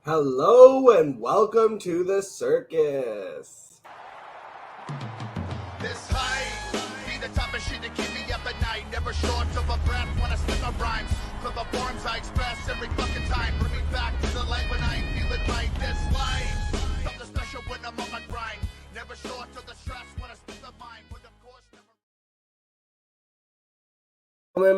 Hello and welcome to the circus. This high, be the type of shit to keep me up at night. Never short of a breath when I spit my rhymes. Clever forms I express every fucking time. Bring me back to the light when I ain't feeling right. This life, something special when I'm on my grind. Never short of the stress when I spit the mind. But of course, never.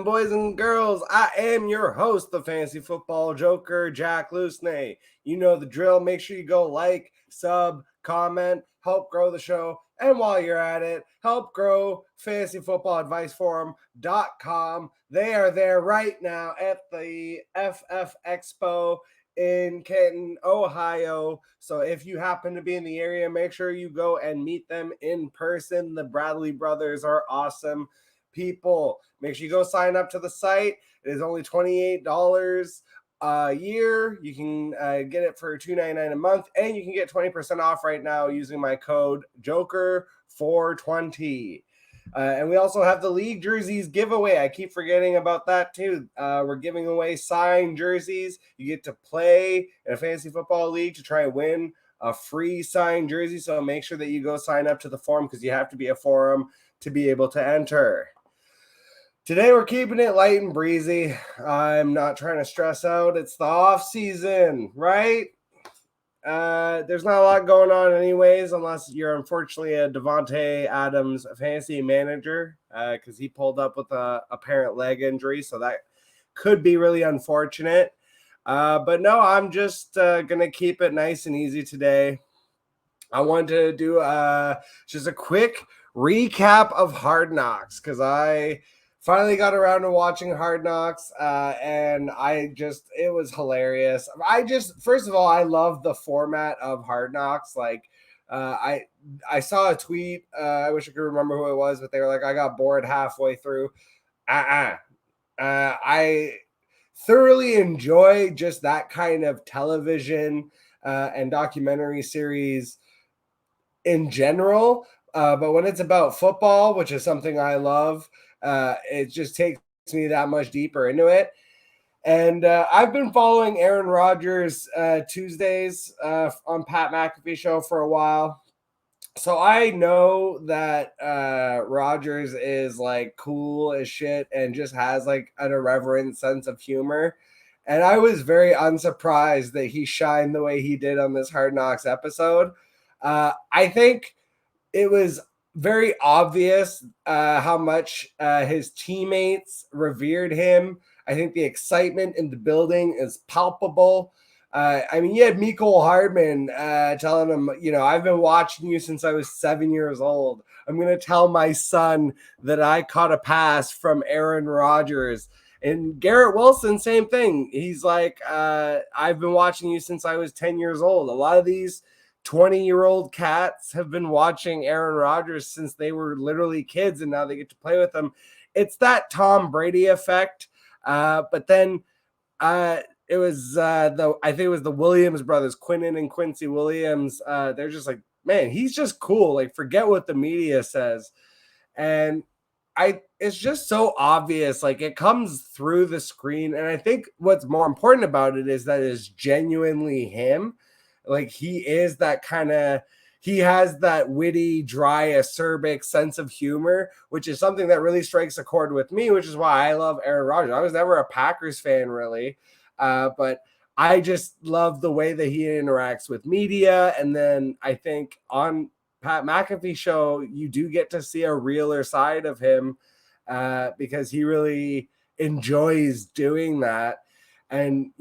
Boys and girls, I am your host, the Fantasy Football Joker, Jack Lusney. You know the drill. Make sure you go like, sub, comment, help grow the show. And while you're at it, help grow fantasyfootballadviceforum.com. They are there right now at the FF Expo in Canton, Ohio. So if you happen to be in the area, make sure you go and meet them in person. The Bradley brothers are awesome people. Make sure you go sign up to the site. It is only $28 a year. You can get it for $2.99 a month, and you can get 20% off right now using my code Joker420. And we also have the league jerseys giveaway. I keep forgetting about that too. We're giving away signed jerseys. You get to play in a fantasy football league to try and win a free signed jersey. So make sure that you go sign up to the forum because you have to be a forum to be able to enter. Today we're keeping it light and breezy. I'm not trying to stress out. It's the off season, right? There's not a lot going on anyways, unless you're unfortunately a Devontae Adams fantasy manager, because he pulled up with a apparent leg injury, so that could be really unfortunate. But no, I'm just gonna keep it nice and easy today. I wanted to do just a quick recap of Hard Knocks because I finally got around to watching Hard Knocks, and it was hilarious. First of all, I love the format of Hard Knocks. Like, I saw a tweet. I wish I could remember who it was, but they were like, I got bored halfway through. I thoroughly enjoy just that kind of television and documentary series in general. But when it's about football, which is something I love, it just takes me that much deeper into it. And I've been following Aaron Rodgers Tuesdays on Pat McAfee show for a while. So I know that Rodgers is like cool as shit and just has like an irreverent sense of humor. And I was very unsurprised that he shined the way he did on this Hard Knocks episode. I think it was very obvious how much his teammates revered him. I think the excitement in the building is palpable. I mean, you had Mecole Hardman telling him, I've been watching you since I was 7 years old. I'm going to tell my son that I caught a pass from Aaron Rodgers. And Garrett Wilson, same thing. He's like, I've been watching you since I was 10 years old. A lot of these 20-year-old cats have been watching Aaron Rodgers since they were literally kids, and now they get to play with him. It's that Tom Brady effect. But then it was I think it was the Williams brothers, Quinnen and Quincy Williams. They're just like, man, he's just cool. Like, forget what the media says. And it's just so obvious. Like, it comes through the screen. And I think what's more important about it is that it's genuinely him. Like, he is that kind of, he has that witty, dry, acerbic sense of humor, which is something that really strikes a chord with me, which is why I love Aaron Rodgers. I was never a Packers fan, really, but I just love the way that he interacts with media. And then I think on Pat McAfee show, you do get to see a realer side of him because he really enjoys doing that. And,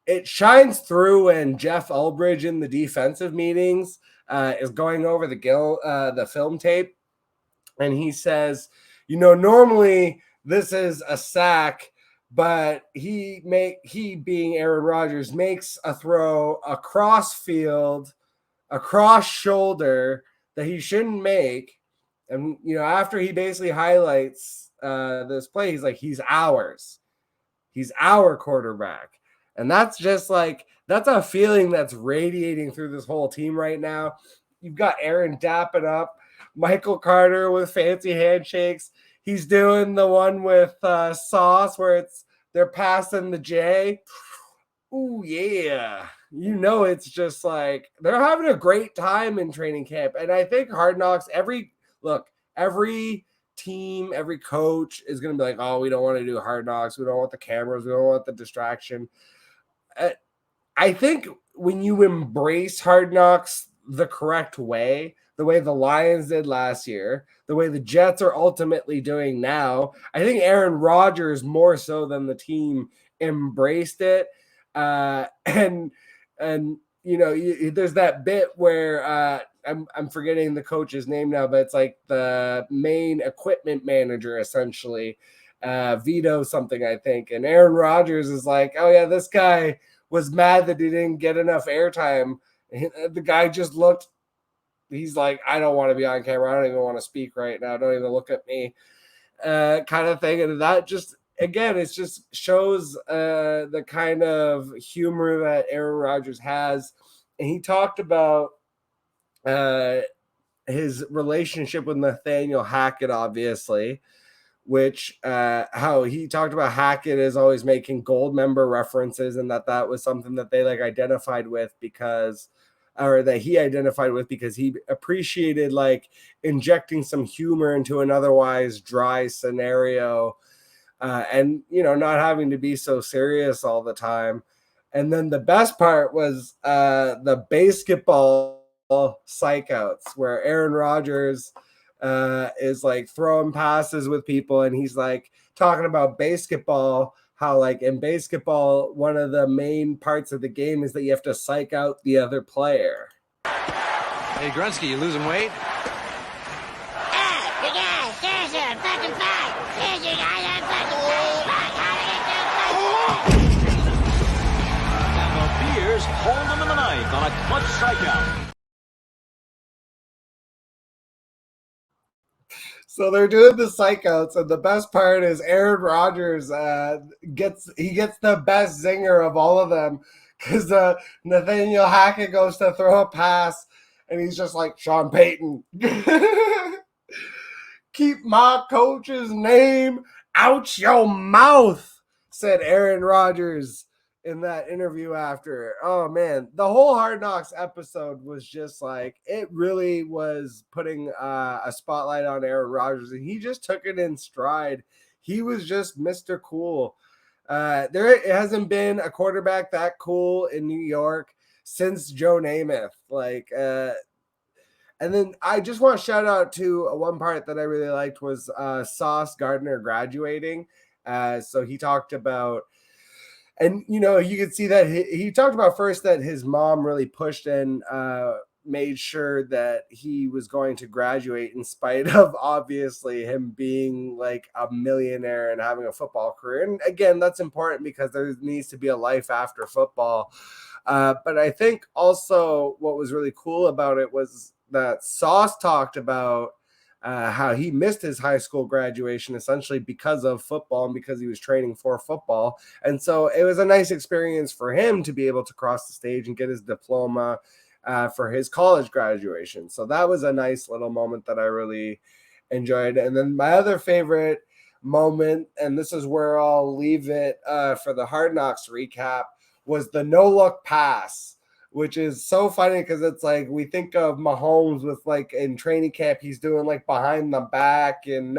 it shines through when Jeff Ulbrich in the defensive meetings is going over the film tape, and he says, normally this is a sack, but he being Aaron Rodgers makes a throw across field, across shoulder that he shouldn't make, and after he basically highlights this play, he's like, he's our quarterback. And that's just like, that's a feeling that's radiating through this whole team right now. You've got Aaron dapping up Michael Carter with fancy handshakes. He's doing the one with Sauce where they're passing the J. Ooh, yeah. It's just like they're having a great time in training camp. And I think Hard Knocks, every team, every coach is going to be like, oh, we don't want to do Hard Knocks. We don't want the cameras. We don't want the distraction. I think when you embrace Hard Knocks the correct way, the way the Lions did last year, the way the Jets are ultimately doing now, I think Aaron Rodgers more so than the team embraced it. And there's that bit where I'm forgetting the coach's name now, but it's like the main equipment manager essentially, Vito something, I think. And Aaron Rodgers is like, oh yeah, this guy was mad that he didn't get enough airtime. The guy just looked, he's like, I don't want to be on camera. I don't even want to speak right now. Don't even look at me, kind of thing. And that just, again, it just shows the kind of humor that Aaron Rodgers has. And he talked about his relationship with Nathaniel Hackett, obviously, which how he talked about Hackett is always making gold member references, and that was something that they like identified with because he appreciated like injecting some humor into an otherwise dry scenario, and not having to be so serious all the time. And then the best part was the basketball psych outs where Aaron Rodgers is like throwing passes with people, and he's like talking about basketball, how like in basketball one of the main parts of the game is that you have to psych out the other player. Hey Grunsky, you losing weight? Hey, you guys, seriously, I'm fucking fine. Seriously, guys, I'm fucking And the Beers hold him in the ninth on a clutch strikeout. So they're doing the psych outs, and the best part is Aaron Rodgers gets the best zinger of all of them because Nathaniel Hackett goes to throw a pass, and he's just like, Sean Payton, keep my coach's name out your mouth, said Aaron Rodgers in that interview after. Oh man, the whole Hard Knocks episode was just like, it really was putting a spotlight on Aaron Rodgers, and he just took it in stride. He was just Mr. Cool. There hasn't been a quarterback that cool in New York since Joe Namath. And then I just want to shout out to one part that I really liked was Sauce Gardner graduating. So he talked about, and you could see that he talked about first that his mom really pushed and made sure that he was going to graduate in spite of obviously him being like a millionaire and having a football career. And again, that's important because there needs to be a life after football. But I think also what was really cool about it was that Sauce talked about how he missed his high school graduation essentially because of football and because he was training for football. And so it was a nice experience for him to be able to cross the stage and get his diploma for his college graduation. So that was a nice little moment that I really enjoyed. And then my other favorite moment, and this is where I'll leave it for the Hard Knocks recap, was the no-look pass, which is so funny because it's like we think of Mahomes with like in training camp, he's doing like behind the back and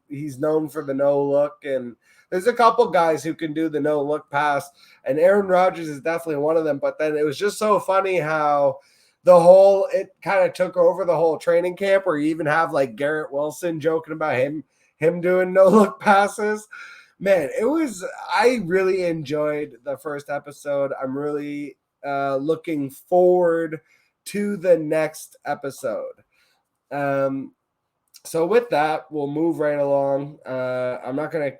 he's known for the no look. And there's a couple guys who can do the no look pass, and Aaron Rodgers is definitely one of them. But then it was just so funny how it kind of took over the whole training camp, where you even have like Garrett Wilson joking about him doing no look passes. Man, I really enjoyed the first episode. I'm really looking forward to the next episode. So with that, we'll move right along. I'm not going to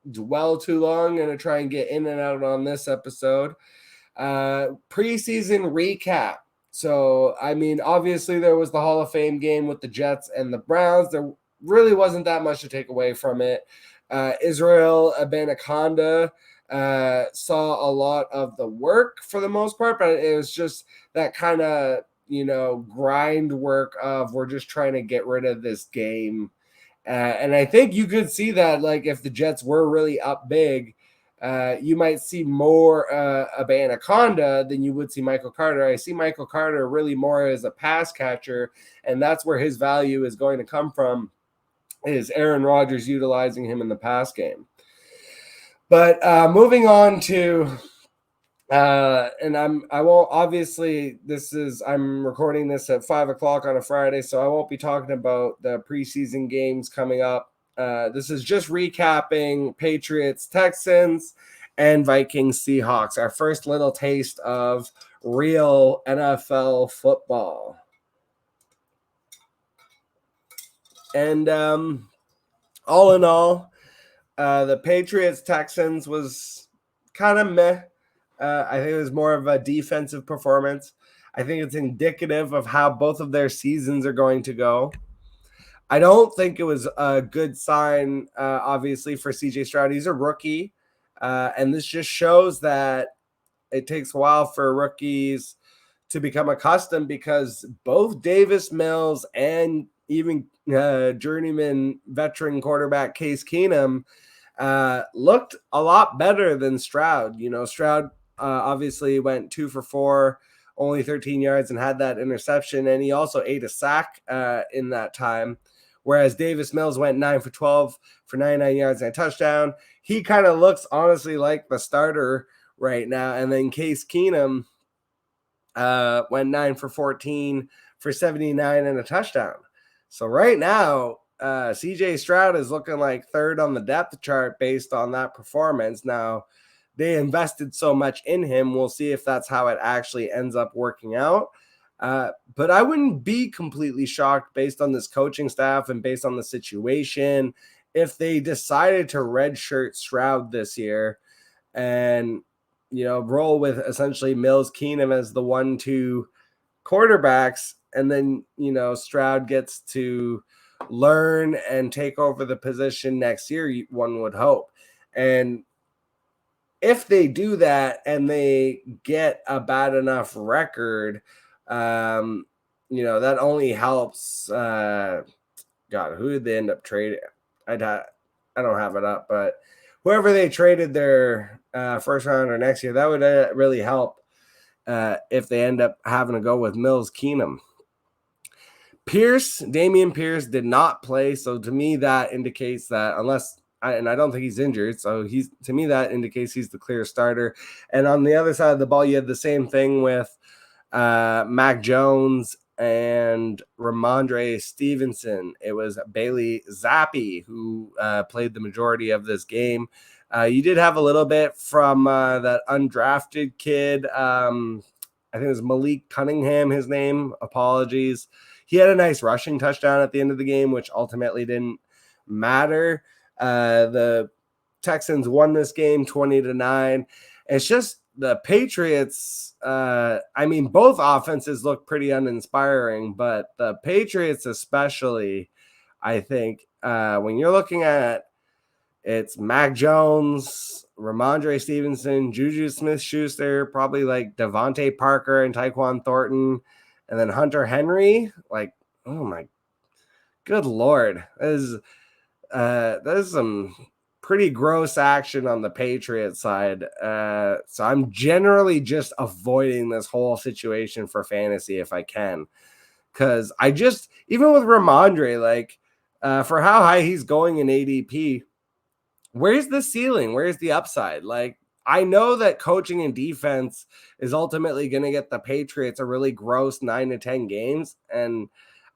dwell too long. I'm going to try and get in and out on this episode. Preseason recap. So, I mean, obviously there was the Hall of Fame game with the Jets and the Browns. There really wasn't that much to take away from it. Israel Abanikanda saw a lot of the work for the most part, but it was just that kind of, grind work of we're just trying to get rid of this game. And I think you could see that, like, if the Jets were really up big, you might see more of Anaconda than you would see Michael Carter. I see Michael Carter really more as a pass catcher, and that's where his value is going to come from, is Aaron Rodgers utilizing him in the pass game. But moving on to and I'm recording this at 5:00 on a Friday, so I won't be talking about the preseason games coming up. This is just recapping Patriots, Texans, and Vikings, Seahawks. Our first little taste of real NFL football. And all in all, the Patriots, Texans was kind of meh. I think it was more of a defensive performance. I think it's indicative of how both of their seasons are going to go. I don't think it was a good sign, obviously, for CJ Stroud. He's a rookie, and this just shows that it takes a while for rookies to become accustomed, because both Davis Mills and even journeyman veteran quarterback Case Keenum looked a lot better than Stroud. Stroud obviously went 2 for 4, only 13 yards, and had that interception. And he also ate a sack in that time. Whereas Davis Mills went 9 for 12 for 99 yards and a touchdown. He kind of looks honestly like the starter right now. And then Case Keenum went 9 for 14 for 79 and a touchdown. So right now, CJ Stroud is looking like third on the depth chart based on that performance. Now, they invested so much in him. We'll see if that's how it actually ends up working out. But I wouldn't be completely shocked based on this coaching staff and based on the situation if they decided to redshirt Stroud this year and, roll with essentially Mills, Keenum as the 1-2 quarterbacks. And then, Stroud gets to learn and take over the position next year, one would hope. And if they do that and they get a bad enough record, that only helps. God, who did they end up trading? I don't have it up, but whoever they traded their first rounder next year, that would really help if they end up having to go with Mills, Keenum. Dameon Pierce did not play, so to me that indicates that I don't think he's injured, so to me that indicates he's the clear starter. And on the other side of the ball, you had the same thing with Mac Jones and Ramondre Stevenson. It was Bailey Zappi who played the majority of this game. You did have a little bit from that undrafted kid. I think it was Malik Cunningham, his name. Apologies. He had a nice rushing touchdown at the end of the game, which ultimately didn't matter. The Texans won this game 20-9. It's just the Patriots. Both offenses look pretty uninspiring, but the Patriots especially, I think, when you're looking at it's Mac Jones, Ramondre Stevenson, Juju Smith-Schuster, probably like Devontae Parker and Tyquan Thornton, and then Hunter Henry. Like, oh my good Lord. That is some pretty gross action on the Patriots side. So I'm generally just avoiding this whole situation for fantasy if I can. Because even with Ramondre, for how high he's going in ADP, where's the ceiling? Where's the upside? I know that coaching and defense is ultimately going to get the Patriots a really gross 9 to 10 games. And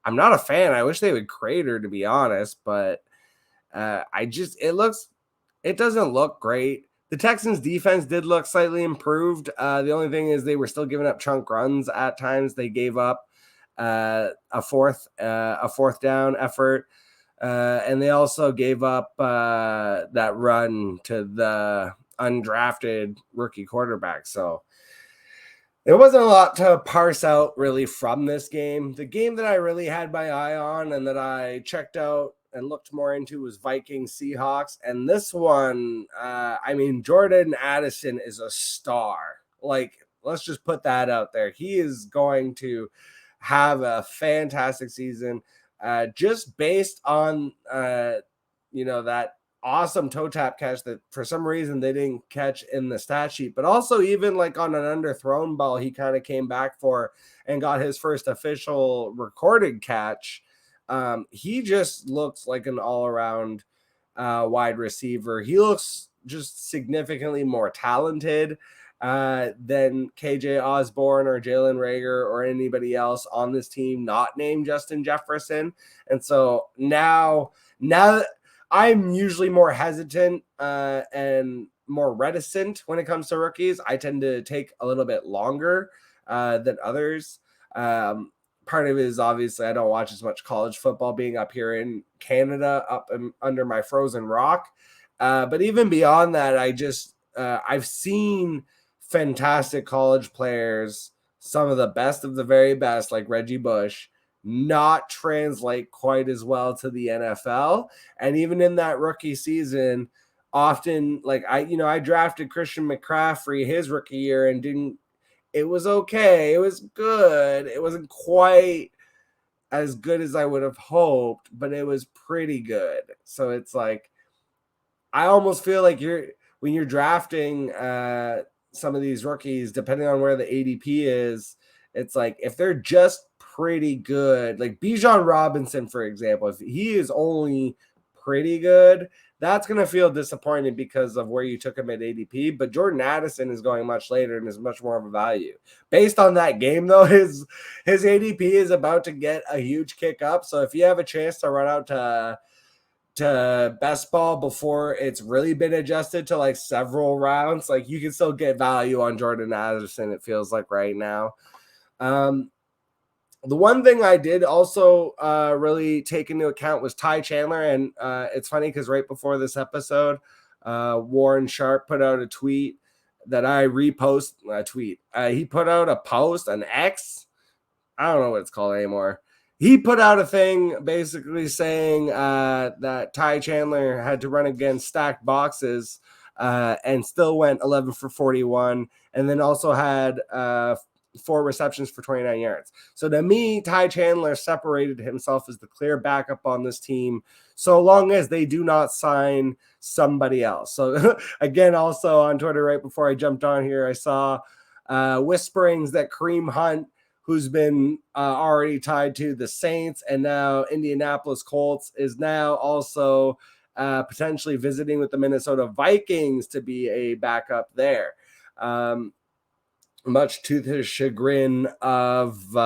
I'm not a fan. I wish they would crater, to be honest, but it doesn't look great. The Texans defense did look slightly improved. The only thing is they were still giving up chunk runs at times. They gave up a fourth down effort. And they also gave up that run to the undrafted rookie quarterback. So there wasn't a lot to parse out really from this game. The game that I really had my eye on and that I checked out and looked more into was Vikings Seahawks. And this one, Jordan Addison is a star. Let's just put that out there. He is going to have a fantastic season. Just based on, that awesome toe tap catch that for some reason they didn't catch in the stat sheet, but also even like on an underthrown ball, he kind of came back for and got his first official recorded catch. He just looks like an all-around wide receiver. He looks just significantly more talented than KJ Osborne or Jalen Reagor or anybody else on this team not named Justin Jefferson. And so now I'm usually more hesitant and more reticent when it comes to rookies. I tend to take a little bit longer than others. Part of it is obviously I don't watch as much college football being up here in Canada, up under my frozen rock. But even beyond that, I've seen fantastic college players, some of the best of the very best, like Reggie Bush, not translate quite as well to the NFL. And even in that rookie season, often like I drafted Christian McCaffrey his rookie year and it was okay. It was good. It wasn't quite as good as I would have hoped, but it was pretty good. So it's like, I almost feel like when you're drafting some of these rookies, depending on where the ADP is, it's like if they're just pretty good, like Bijan Robinson, for example, if he is only pretty good, that's going to feel disappointing because of where you took him at ADP. But Jordan Addison is going much later and is much more of a value. Based on that game, though, his ADP is about to get a huge kick up. So if you have a chance to run out to best ball before it's really been adjusted to like several rounds, like you can still get value on Jordan Addison, it feels like right now. The one thing I did also really take into account was Ty Chandler. And it's funny because right before this episode, Warren Sharp put out a tweet that I repost a tweet. He put out a post, an X. I don't know what it's called anymore. He put out a thing basically saying that Ty Chandler had to run against stacked boxes and still went 11 for 41. And then also had 4 receptions for 29 yards. So to me, Ty Chandler separated himself as the clear backup on this team, so long as they do not sign somebody else. So again, also on Twitter, right before I jumped on here, I saw whisperings that Kareem Hunt, who's been already tied to the Saints and now Indianapolis Colts, is now also potentially visiting with the Minnesota Vikings to be a backup there. Much to the chagrin of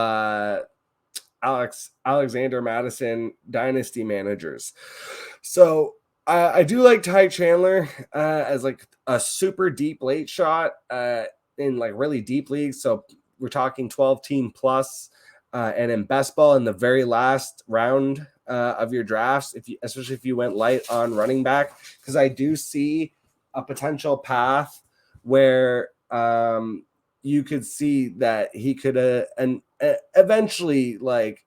Alexander Madison dynasty managers. So I do like Ty Chandler as like a super deep late shot in like really deep leagues. So we're talking 12 team plus and in best ball in the very last round of your drafts, especially if you went light on running back, because I do see a potential path where you could see that he could eventually like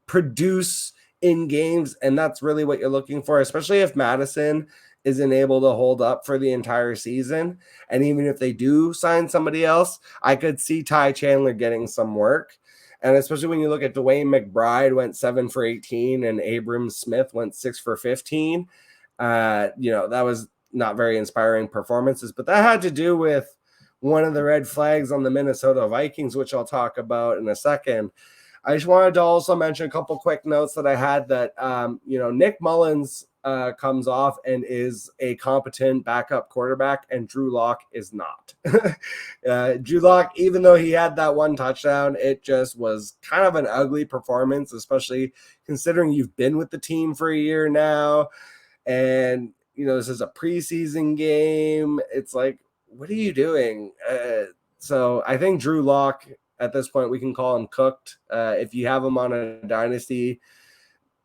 produce in games. And that's really what you're looking for, especially if Madison isn't able to hold up for the entire season. And even if they do sign somebody else, I could see Ty Chandler getting some work. And especially when you look at Dwayne McBride went 7 for 18 and Abram Smith went 6 for 15. That was not very inspiring performances, but that had to do with one of the red flags on the Minnesota Vikings, which I'll talk about in a second. I just wanted to also mention a couple quick notes that I had that, Nick Mullins comes off and is a competent backup quarterback, and Drew Lock is not. Drew Lock, even though he had that one touchdown, it just was kind of an ugly performance, especially considering you've been with the team for a year now. And, this is a preseason game. It's like, what are you doing? So I think Drew Lock, at this point, we can call him cooked. If you have him on a dynasty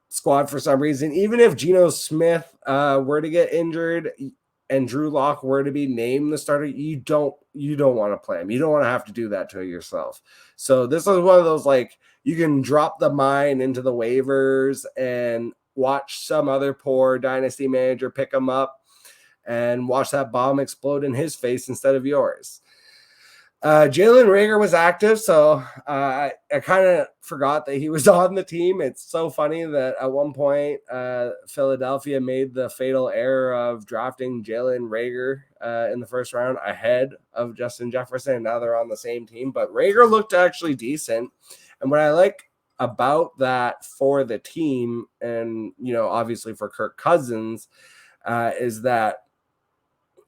squad for some reason, even if Geno Smith were to get injured and Drew Lock were to be named the starter, you don't want to play him. You don't want to have to do that to yourself. So this is one of those, like, you can drop the mine into the waivers and watch some other poor dynasty manager pick him up and watch that bomb explode in his face instead of yours. Jalen Reagor was active, so I kind of forgot that he was on the team. It's so funny that at one point Philadelphia made the fatal error of drafting Jalen Reagor in the first round ahead of Justin Jefferson. Now they're on the same team, but Reagor looked actually decent. And what I like about that for the team, and obviously for Kirk Cousins, is that,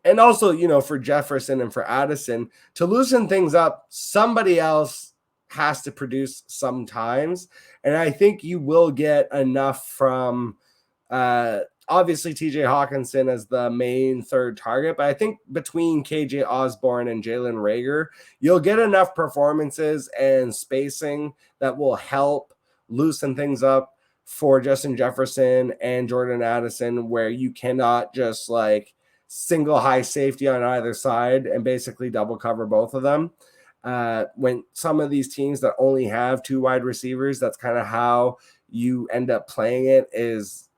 and also, for Jefferson and for Addison, to loosen things up, somebody else has to produce sometimes. And I think you will get enough from obviously TJ Hawkinson as the main third target. But I think between KJ Osborne and Jalen Reagor, you'll get enough performances and spacing that will help loosen things up for Justin Jefferson and Jordan Addison, where you cannot just single high safety on either side and basically double cover both of them. When some of these teams that only have two wide receivers, that's kind of how you end up playing it, is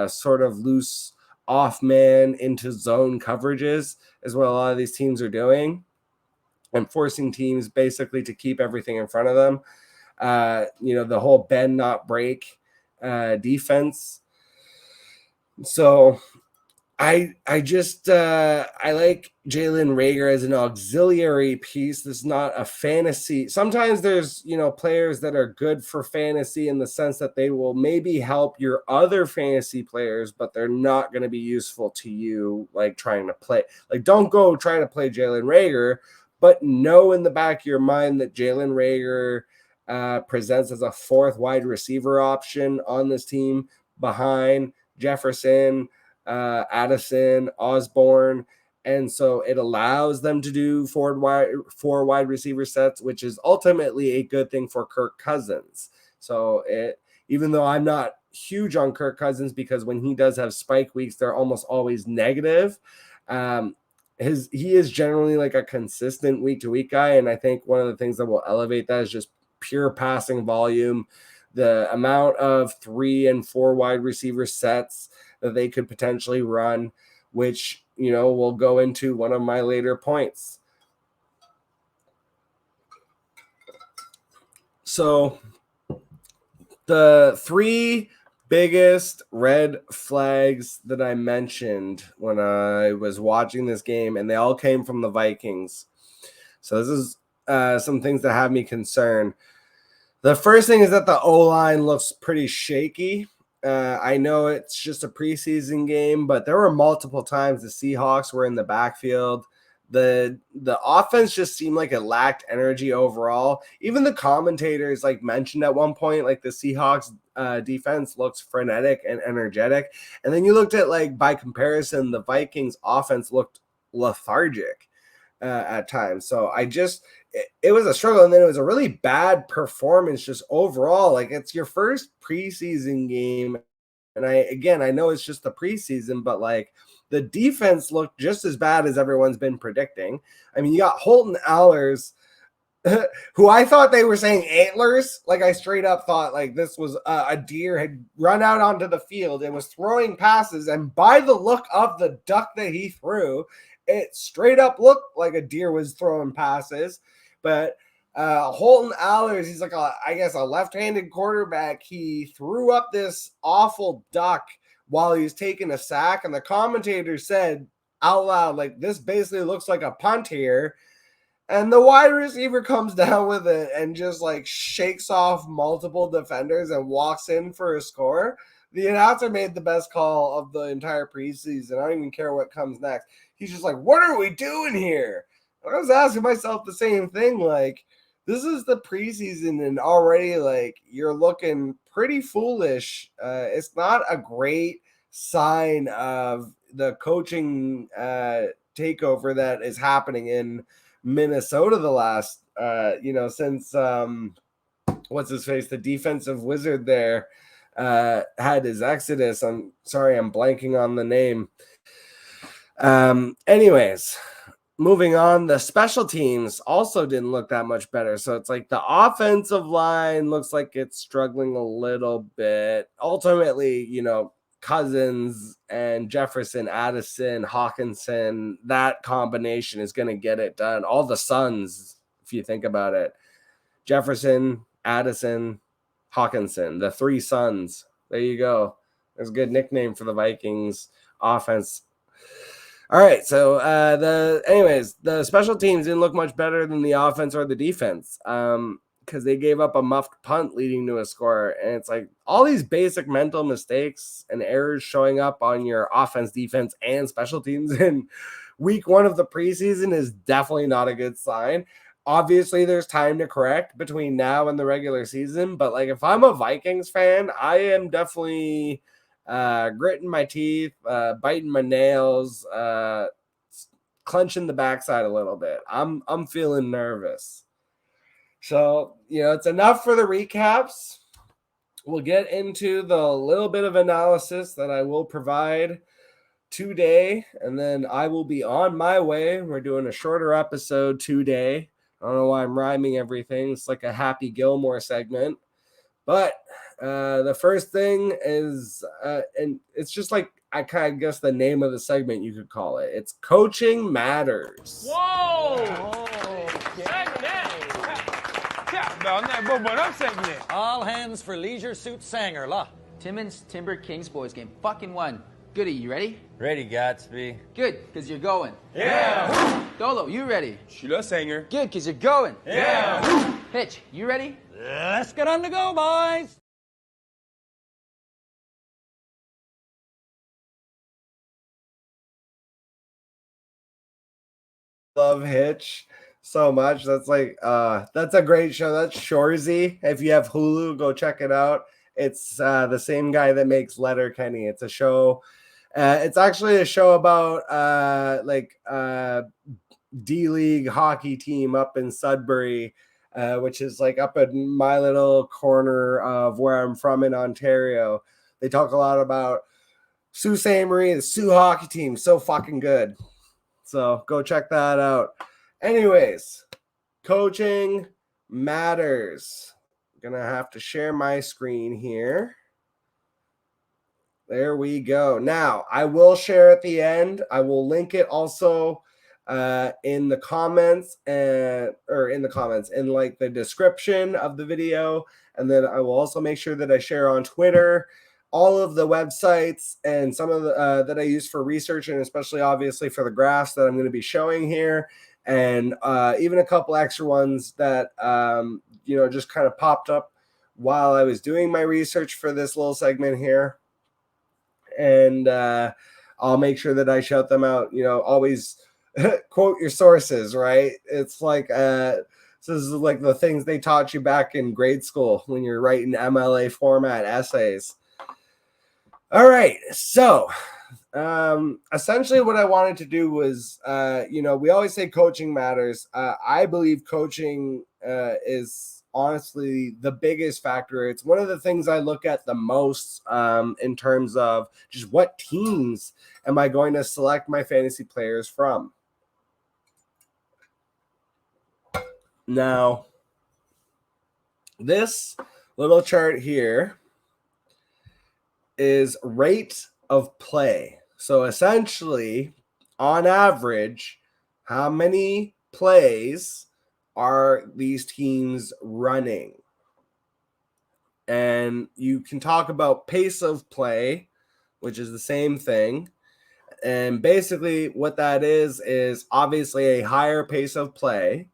sort of loose off man into zone coverages is what a lot of these teams are doing, and forcing teams basically to keep everything in front of them. The whole bend not break defense. So I just I like Jalen Reagor as an auxiliary piece. This is not a fantasy. Sometimes there's players that are good for fantasy in the sense that they will maybe help your other fantasy players, but they're not going to be useful to you. Trying to play, don't go trying to play Jalen Reagor, but know in the back of your mind that Jalen Reagor presents as a fourth wide receiver option on this team behind Jefferson, Addison, Osborne, and so it allows them to do four wide receiver sets, which is ultimately a good thing for Kirk Cousins. So even though I'm not huge on Kirk Cousins, because when he does have spike weeks, they're almost always negative. He is generally a consistent week to week guy, and I think one of the things that will elevate that is just pure passing volume, the amount of 3 and 4 wide receiver sets that they could potentially run, which, will go into one of my later points. So the 3 biggest red flags that I mentioned when I was watching this game, and they all came from the Vikings. So this is some things that have me concerned. The first thing is that the O-line looks pretty shaky. I know it's just a preseason game, but there were multiple times the Seahawks were in the backfield. The offense just seemed like it lacked energy overall. Even the commentators mentioned at one point, the Seahawks defense looks frenetic and energetic. And then you looked at by comparison, the Vikings offense looked lethargic at times. So it was a struggle. And then it was a really bad performance just overall. It's your first preseason game. And I know it's just the preseason, but the defense looked just as bad as everyone's been predicting. I mean, you got Holton Allers, who I thought they were saying antlers. I straight up thought this was a deer had run out onto the field and was throwing passes. And by the look of the duck that he threw, it straight up looked like a deer was throwing passes. But Holton Allers, he's a left-handed quarterback. He threw up this awful duck while he was taking a sack. And the commentator said out loud, this basically looks like a punt here. And the wide receiver comes down with it and just shakes off multiple defenders and walks in for a score. The announcer made the best call of the entire preseason. I don't even care what comes next. He's just what are we doing here? I was asking myself the same thing. This is the preseason and already you're looking pretty foolish. It's not a great sign of the coaching takeover that is happening in Minnesota the last, since what's his face, the defensive wizard there had his exodus. I'm sorry, I'm blanking on the name. Anyways, moving on, the special teams also didn't look that much better. So it's the offensive line looks like it's struggling a little bit. Ultimately, Cousins and Jefferson, Addison, Hawkinson, that combination is going to get it done. All the sons if you think about it. Jefferson, Addison, Hawkinson, the three sons. There you go. There's a good nickname for the Vikings offense. All right, so the special teams didn't look much better than the offense or the defense because they gave up a muffed punt leading to a score. And it's like all these basic mental mistakes and errors showing up on your offense, defense, and special teams in week 1 of the preseason is definitely not a good sign. Obviously, there's time to correct between now and the regular season, but like if I'm a Vikings fan, I am definitely gritting my teeth, biting my nails, clenching the backside a little bit. I'm feeling nervous. So, it's enough for the recaps. We'll get into the little bit of analysis that I will provide today, and then I will be on my way. We're doing a shorter episode today. I don't know why I'm rhyming everything. It's like a Happy Gilmore segment. But the first thing is, and it's just like, I kind of guess the name of the segment you could call it. It's Coaching Matters. Whoa! All hands for Leisure Suit Sanger, la. Timmins Timber Kings boys game. Fucking won. Goody, you ready? Ready, Gatsby. Good, because you're going. Yeah! Dolo, you ready? Sheila Sanger. Good, because you're going. Yeah! Pitch, you ready? Let's get on the go, boys. Love Hitch so much. That's like that's a great show. That's Shorzy. If you have Hulu, go check it out. It's the same guy that makes Letterkenny. It's a show. It's actually a show about D-League hockey team up in Sudbury, which is like up in my little corner of where I'm from in Ontario. They talk a lot about Sault Ste. Marie, the Sioux hockey team. So fucking good. So go check that out. Anyways, Coaching Matters. I'm going to have to share my screen here. There we go. Now, I will share at the end. I will link it also in the comments in like the description of the video. And then I will also make sure that I share on Twitter all of the websites and some of the that I use for research, and especially obviously for the graphs that I'm going to be showing here, and even a couple extra ones that just kind of popped up while I was doing my research for this little segment here. And I'll make sure that I shout them out. Always quote your sources, right? It's like this is like the things they taught you back in grade school when you're writing MLA format essays. All right, so essentially what I wanted to do was, we always say coaching matters. I believe coaching is honestly the biggest factor. It's one of the things I look at the most in terms of just what teams am I going to select my fantasy players from. Now, this little chart here is rate of play. So essentially, on average, how many plays are these teams running? And you can talk about pace of play, which is the same thing. And basically what that is obviously a higher pace of play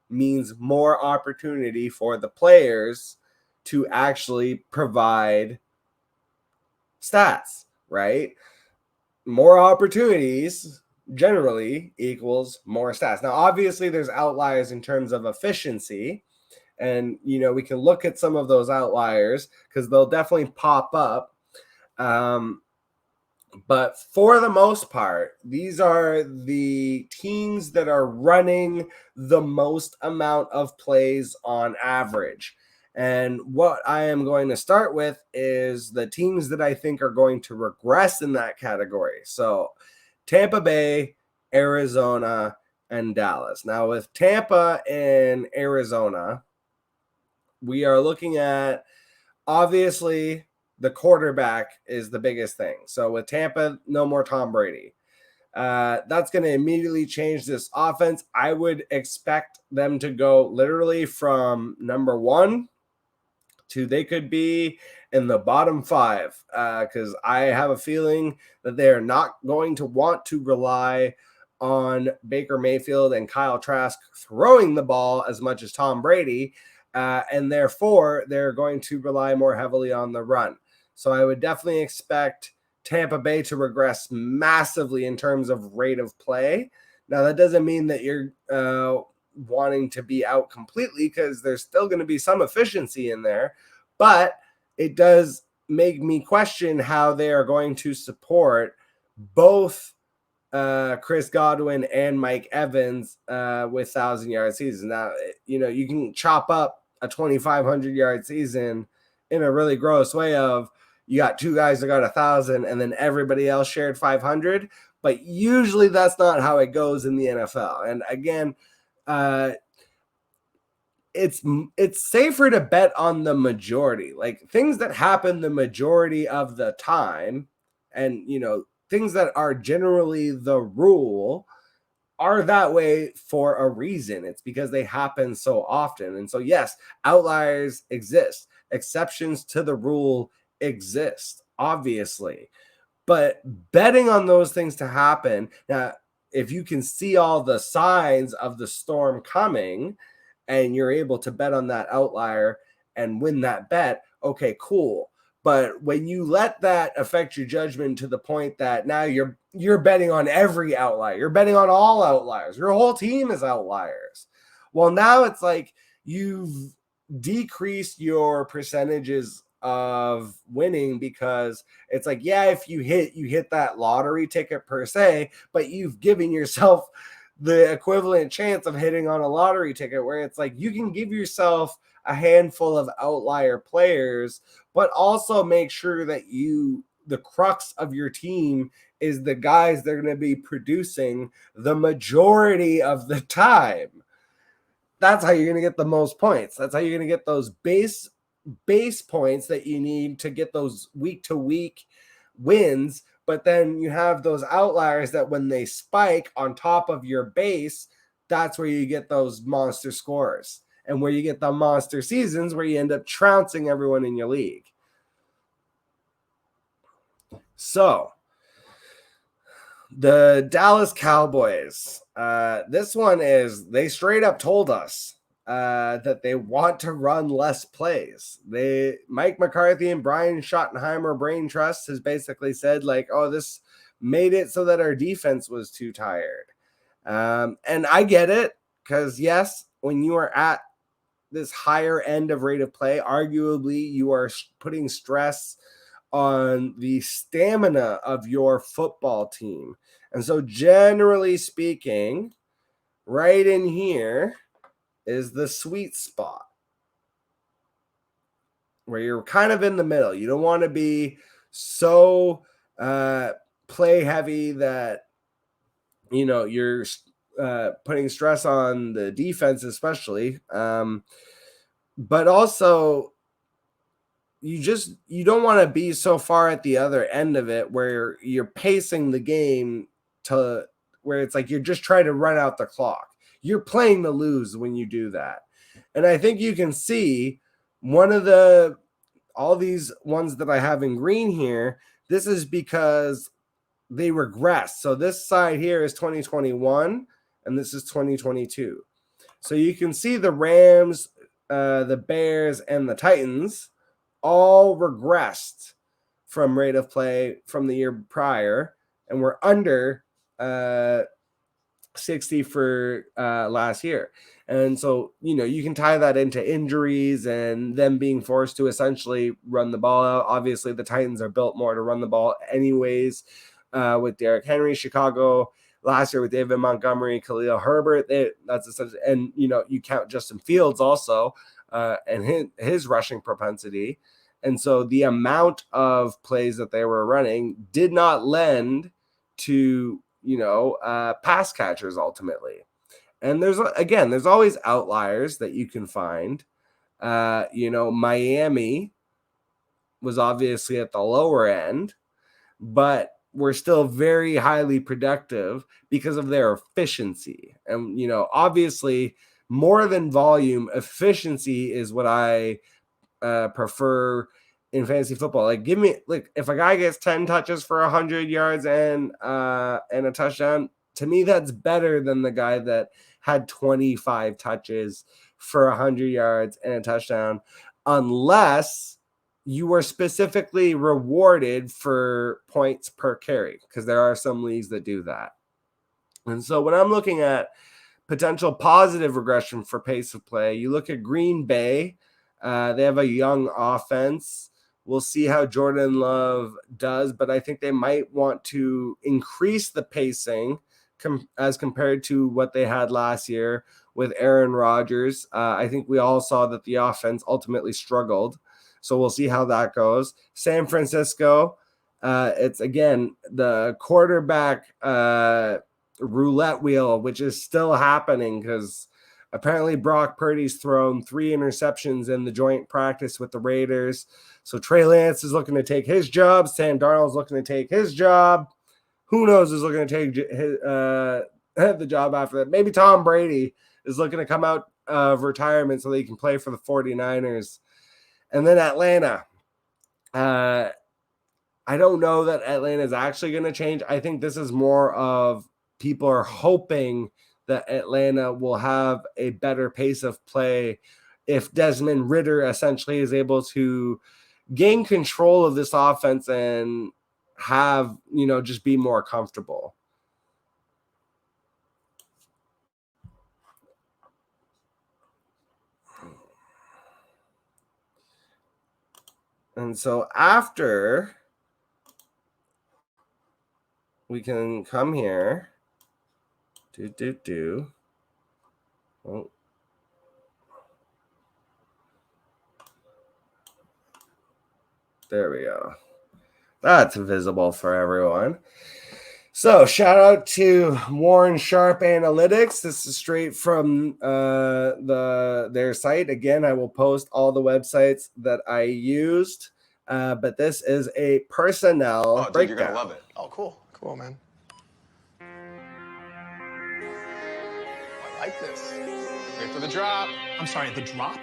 means more opportunity for the players to actually provide stats, right? More opportunities generally equals more stats. Now, obviously, there's outliers in terms of efficiency, and we can look at some of those outliers because they'll definitely pop up. But for the most part, these are the teams that are running the most amount of plays on average. And what I am going to start with is the teams that I think are going to regress in that category. So Tampa Bay, Arizona, and Dallas. Now with Tampa and Arizona, we are looking at, obviously, the quarterback is the biggest thing. So with Tampa, no more Tom Brady. That's going to immediately change this offense. I would expect them to go literally from number 1 to they could be in the bottom 5, because I have a feeling that they are not going to want to rely on Baker Mayfield and Kyle Trask throwing the ball as much as Tom Brady, and therefore they're going to rely more heavily on the run. So I would definitely expect Tampa Bay to regress massively in terms of rate of play. Now, that doesn't mean that you're wanting to be out completely, because there's still going to be some efficiency in there, but it does make me question how they are going to support both Chris Godwin and Mike Evans with 1,000-yard seasons. Now, you can chop up a 2,500-yard season in a really gross way of you got 2 guys that got 1,000 and then everybody else shared 500, but usually that's not how it goes in the NFL. And again, it's safer to bet on the majority, like things that happen the majority of the time, and things that are generally the rule are that way for a reason. It's because they happen so often. And so yes, outliers exist, exceptions to the rule exist, obviously, but betting on those things to happen, now if you can see all the signs of the storm coming and you're able to bet on that outlier and win that bet, okay, cool. But when you let that affect your judgment to the point that now you're betting on every outlier, you're betting on all outliers, your whole team is outliers. Well, now it's like you've decreased your percentages of winning, because it's like, yeah, if you hit that lottery ticket per se, but you've given yourself the equivalent chance of hitting on a lottery ticket, where it's like you can give yourself a handful of outlier players, but also make sure that the crux of your team is the guys that are going to be producing the majority of the time. That's how you're going to get the most points. That's how you're going to get those base points that you need to get those week to week wins. But then you have those outliers that when they spike on top of your base, that's where you get those monster scores and where you get the monster seasons where you end up trouncing everyone in your league. So the Dallas Cowboys, this one is, they straight up told us that they want to run less plays. Mike McCarthy and Brian Schottenheimer Brain Trust has basically said like, oh, this made it so that our defense was too tired. And I get it, because yes, when you are at this higher end of rate of play, arguably you are putting stress on the stamina of your football team. And so generally speaking, right in here is the sweet spot where you're kind of in the middle. You don't want to be so play heavy that you're putting stress on the defense, especially, but also you don't want to be so far at the other end of it where you're pacing the game to where it's like you're just trying to run out the clock. You're playing to lose when you do that. And I think you can see all these ones that I have in green here, this is because they regress. So this side here is 2021 and this is 2022. So you can see the Rams, the Bears, and the Titans all regressed from rate of play from the year prior, and we're under 60 for last year. And so, you can tie that into injuries and them being forced to essentially run the ball out. Obviously, the Titans are built more to run the ball anyways, with Derrick Henry. Chicago last year with David Montgomery, Khalil Herbert, that's essentially, and you count Justin Fields also, and his rushing propensity. And so the amount of plays that they were running did not lend to pass catchers ultimately. And there's always outliers that you can find. Miami was obviously at the lower end, but were still very highly productive because of their efficiency. And, obviously more than volume, efficiency is what I prefer in fantasy football. Like, if a guy gets 10 touches for 100 yards and a touchdown, to me, that's better than the guy that had 25 touches for 100 yards and a touchdown, unless you were specifically rewarded for points per carry, because there are some leagues that do that. And so when I'm looking at potential positive regression for pace of play, you look at Green Bay. They have a young offense. We'll see how Jordan Love does, but I think they might want to increase the pacing as compared to what they had last year with Aaron Rodgers. I think we all saw that the offense ultimately struggled. So we'll see how that goes. San Francisco, it's, again, the quarterback roulette wheel, which is still happening because apparently Brock Purdy's thrown 3 interceptions in the joint practice with the Raiders. So Trey Lance is looking to take his job. Sam Darnold's looking to take his job. Who knows who's looking to take the job after that? Maybe Tom Brady is looking to come out of retirement so that he can play for the 49ers. And then Atlanta. I don't know that Atlanta is actually going to change. I think this is more of people are hoping that Atlanta will have a better pace of play if Desmond Ridder essentially is able to gain control of this offense and have, just be more comfortable. And so after we can come here, Oh. There we go. That's visible for everyone. So shout out to Warren Sharp Analytics. This is straight from their site. Again, I will post all the websites that I used, but this is a personnel breakdown. Dude, you're gonna love it. Oh, cool, man. I like this. Wait for the drop. I'm sorry, the drop?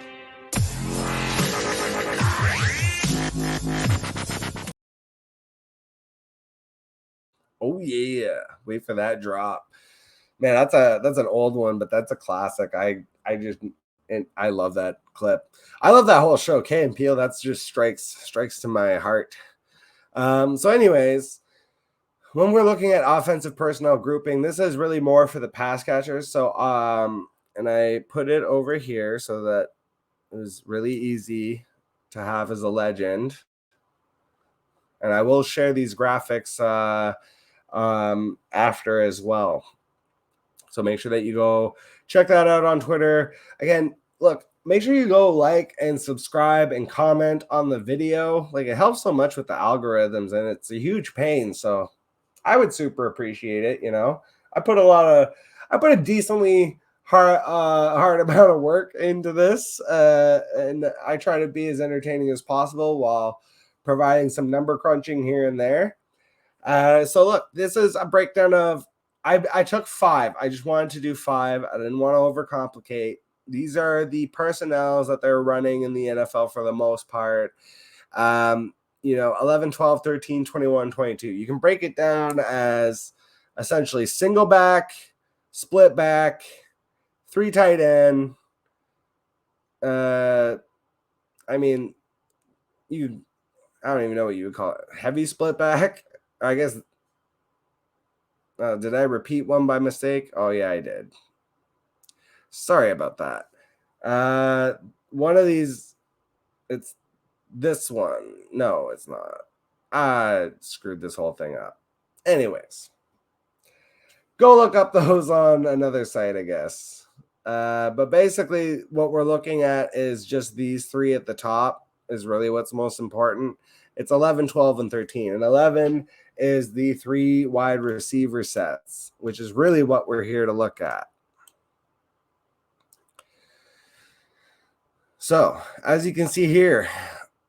Oh yeah, wait for that drop, man. That's an old one, but that's a classic. I love that clip. I love that whole show. Key and Peele. That's just strikes to my heart. So, anyways, when we're looking at offensive personnel grouping, this is really more for the pass catchers. So, and I put it over here so that it was really easy to have as a legend. And I will share these graphics after as well. So make sure that you go check that out on Twitter. Again, look, make sure you go like and subscribe and comment on the video. Like, it helps so much with the algorithms, and it's a huge pain. So I would super appreciate it. I put a decently hard amount of work into this, and I try to be as entertaining as possible while providing some number crunching here and there. So look, this is a breakdown of, I took 5. I just wanted to do 5. I didn't want to overcomplicate. These are the personnels that they're running in the NFL for the most part. 11, 12, 13, 21, 22. You can break it down as essentially single back, split back, 3 tight end. I don't even know what you would call it. Heavy split back, I guess. Did I repeat one by mistake? Oh, yeah, I did. Sorry about that. One of these, it's this one. No, it's not. I screwed this whole thing up. Anyways, go look up those on another site, I guess. But basically, what we're looking at is just these 3 at the top is really what's most important. It's 11, 12, and 13. And 11 is the 3 wide receiver sets, which is really what we're here to look at. So, as you can see here,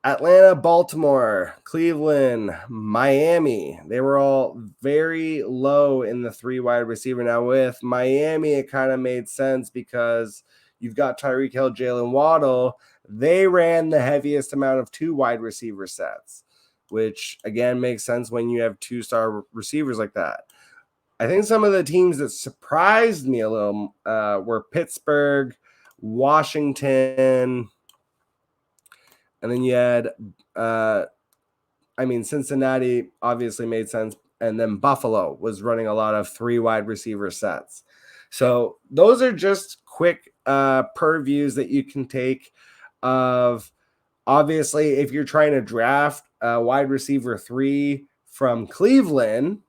Atlanta, Baltimore, Cleveland, Miami. They were all very low in the 3 wide receiver. Now with Miami, it kind of made sense because you've got Tyreek Hill, Jalen Waddle. They ran the heaviest amount of 2 wide receiver sets, which again makes sense when you have 2-star receivers like that. I think some of the teams that surprised me a little were Pittsburgh, Washington, and then you had, Cincinnati obviously made sense. And then Buffalo was running a lot of 3 wide receiver sets. So those are just quick purviews that you can take of, obviously, if you're trying to draft a wide receiver 3 from Cleveland,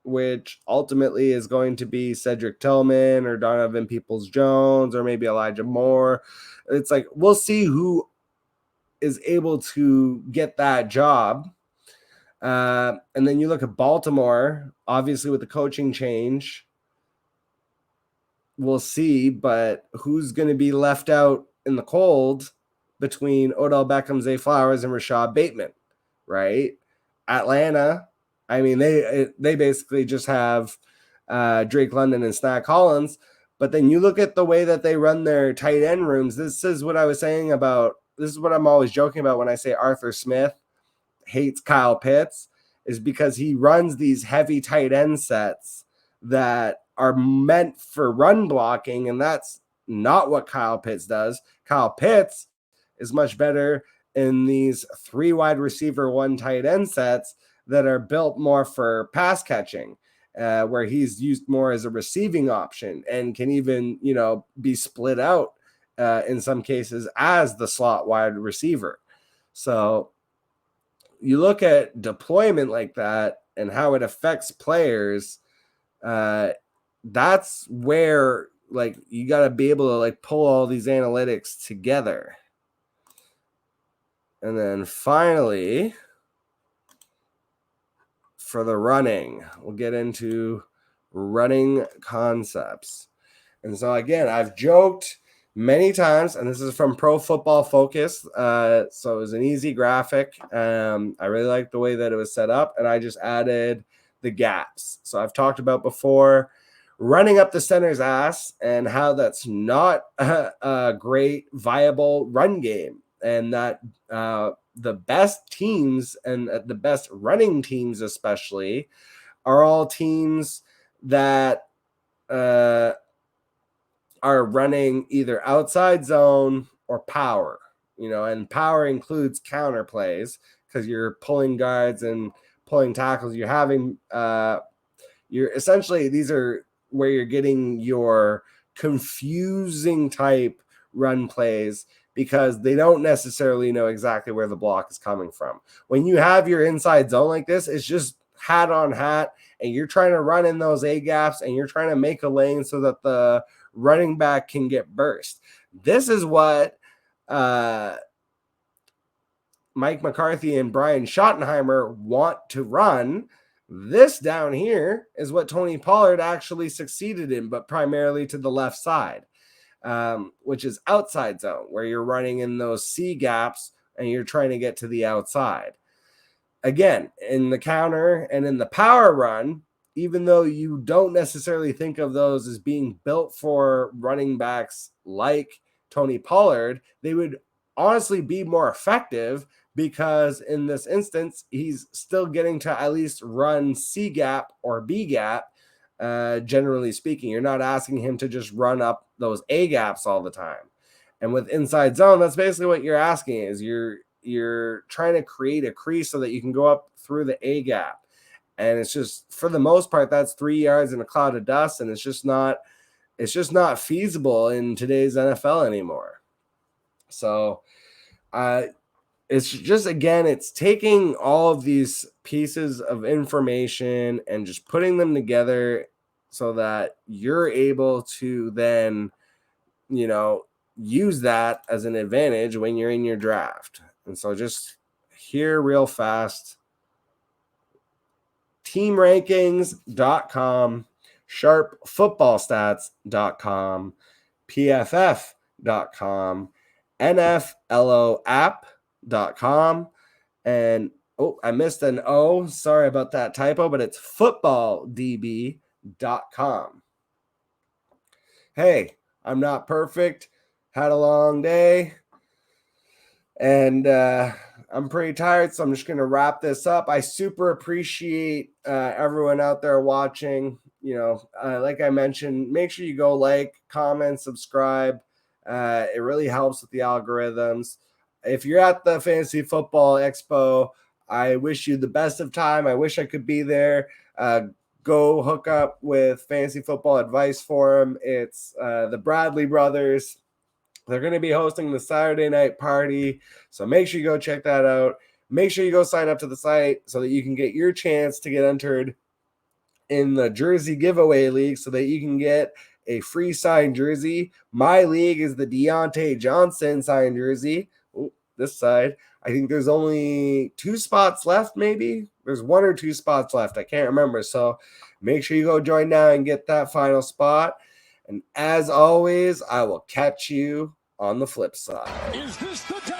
which ultimately is going to be Cedric Tillman or Donovan Peoples-Jones or maybe Elijah Moore. It's like, we'll see who is able to get that job. And then you look at Baltimore, obviously with the coaching change, we'll see, but who's going to be left out in the cold between Odell Beckham, Zay Flowers, and Rashad Bateman, right? Atlanta, they basically just have Drake London and Snack Collins, but then you look at the way that they run their tight end rooms. This is what I'm always joking about when I say Arthur Smith hates Kyle Pitts, is because he runs these heavy tight end sets that are meant for run blocking, and that's not what Kyle Pitts does. Kyle Pitts is much better in these 3 wide receiver, 1 tight end sets that are built more for pass catching, where he's used more as a receiving option and can even, be split out in some cases as the slot wide receiver. So you look at deployment like that and how it affects players. That's where you got to be able to pull all these analytics together. And then finally, for the running, we'll get into running concepts. And so again, I've joked many times, and this is from Pro Football Focus. So it was an easy graphic. I really liked the way that it was set up, and I just added the gaps. So I've talked about before running up the center's ass and how that's not a great viable run game, and that the best teams and the best running teams especially are all teams that are running either outside zone or power, and power includes counter plays because you're pulling guards and pulling tackles. You're having, these are where you're getting your confusing type run plays because they don't necessarily know exactly where the block is coming from. When you have your inside zone like this, it's just hat on hat, and you're trying to run in those A gaps and you're trying to make a lane so that the running back can get burst. This is what Mike McCarthy and Brian Schottenheimer want to run. This down here is what Tony Pollard actually succeeded in, but primarily to the left side, which is outside zone, where you're running in those C gaps and you're trying to get to the outside. Again, in the counter and in the power run, even though you don't necessarily think of those as being built for running backs like Tony Pollard, they would honestly be more effective because in this instance, he's still getting to at least run C gap or B gap. Generally speaking, you're not asking him to just run up those A gaps all the time. And with inside zone, that's basically what you're asking is you're trying to create a crease so that you can go up through the A gap. And it's just, for the most part, that's 3 yards in a cloud of dust. And it's just not feasible in today's NFL anymore. So it's just, again, it's taking all of these pieces of information and just putting them together so that you're able to then, use that as an advantage when you're in your draft. And so just here real fast, teamrankings.com, sharpfootballstats.com, pff.com, nfloapp.com, fantasyfootballadvice.com. And oh, I missed an O. Sorry about that typo, but it's footballdb.com. Hey, I'm not perfect. Had a long day. And I'm pretty tired, so I'm just going to wrap this up. I super appreciate everyone out there watching. Like I mentioned, make sure you go like, comment, subscribe. It really helps with the algorithms. If you're at the Fantasy Football Expo, I wish you the best of time. I wish I could be there. Go hook up with Fantasy Football Advice Forum. It's the Bradley brothers. They're going to be hosting the Saturday night party, so make sure you go check that out. Make sure you go sign up to the site so that you can get your chance to get entered in the jersey giveaway league so that you can get a free signed jersey. My league is the Deontay Johnson signed jersey. Ooh, this side. I think there's only 2 spots left, maybe. There's 1 or 2 spots left. I can't remember. So make sure you go join now and get that final spot. And as always, I will catch you on the flip side. Is this the time?